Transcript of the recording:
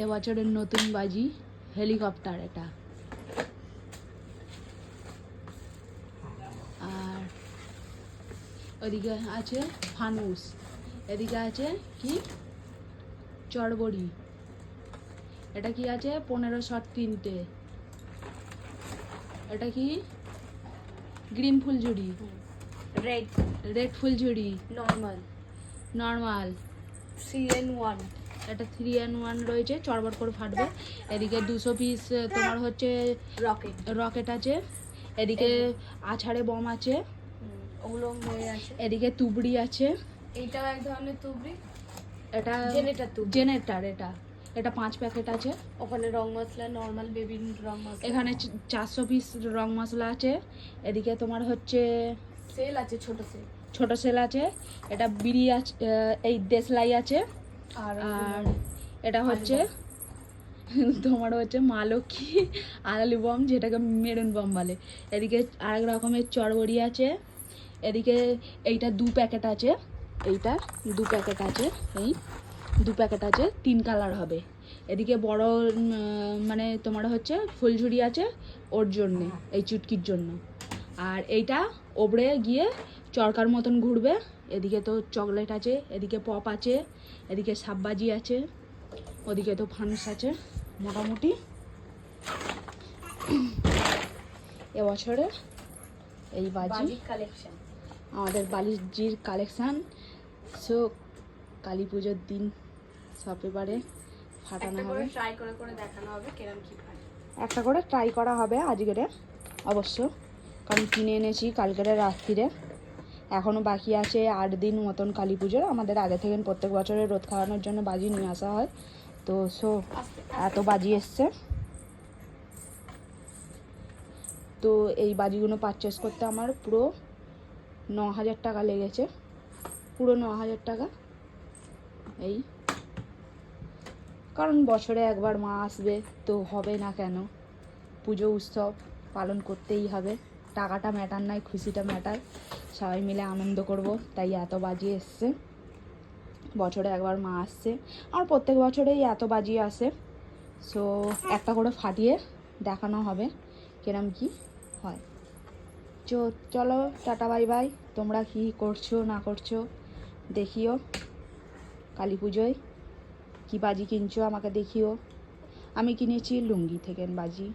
এবছরের নতুন বাজি হেলিকপ্টার এটা। আর ওদিকে আছে ফানুস, এদিকে আছে কি চড়বড়ি। এটা কি আছে 1503টে। এটা কি গ্রিন ফুলঝুরি, রেড ফুলঝুরি, নর্মাল 3 in 1। এটা 3 in 1 রয়েছে, চড়বড় করে ফাটবে। এদিকে 200 পিস তোমার হচ্ছে রকেট আছে। এদিকে আছাড়ে বম আছে, ওগুলো আছে। এদিকে তুবড়ি আছে। এইটাও এক ধরনের তুবড়ি, এটা জেনারেটর। এটা 5 প্যাকেট আছে। ওখানে রং মশলা, নর্মাল বেবি রং মশলা। এখানে 400 পিস রং মশলা আছে। এদিকে তোমার হচ্ছে সেল আছে, ছোট সেল আছে। এটা বিড়ি আছে, এই দেশলাই আছে। আর এটা হচ্ছে তোমার হচ্ছে মা লক্ষ্মী আলালি বম, যেটাকে মেরুন বম বলে। এদিকে আরেক রকমের চড়বড়ি আছে। এদিকে এইটা 2 প্যাকেট আছে, এইটা 2 প্যাকেট আছে, এই 2 প্যাকেট আছে, 3 কালার হবে। এদিকে বড় মানে তোমার হচ্ছে ফুলঝুরি আছে ওর জন্যে, এই চুটকির জন্য। আর এইটা ওপরে গিয়ে চরকার মতন ঘুরবে। এদিকে তো চকলেট আছে, এদিকে পপ আছে, এদিকে সাববাজি আছে, ওদিকে তো ফানুস আছে। মোটামুটি এবছরের এই বাজি কালেকশন, আমাদের বালিজির কালেকশান। সো কালী পুজোর দিন সব এবারে ফাটানো হবে, ট্রাই করে দেখানো হবে কেরম কি হয়। একটা করে ট্রাই করা হবে আজকের অবশ্য, কারণ কিনে এনেছি কালকের রাত্রিরে। এখনও বাকি আছে 8 দিন মতন কালী পুজোর। আমাদের আগে থেকে প্রত্যেক বছরের রোদ খাওয়ানোর জন্য বাজি নিয়ে আসা হয়। তো সো এত বাজি এসছে। তো এই বাজিগুলো পারচেস করতে আমার পুরো 9,000 টাকা লেগেছে, পুরো 9,000 টাকা। এই কারণ বছরে একবার মা আসবে, তো হবে না কেন, পুজো উৎসব পালন করতেই হবে। টাকাটা ম্যাটার নয়, খুশিটা ম্যাটার। সবাই মিলে আনন্দ করব, তাই এত বাজি এসছে। বছরে একবার মা আসছে, আর প্রত্যেক বছরেই এত বাজি আসে। সো একটা করে ফাটিয়ে দেখানো হবে কিরম কি হয়। চলো টাটা বাই বাই। তোমরা কি করছো না করছো দেখিও। কালী পুজোয় কী বাজি কিনছো আমাকে দেখিও। আমি কিনেছি লুঙ্গি থেকে বাজি।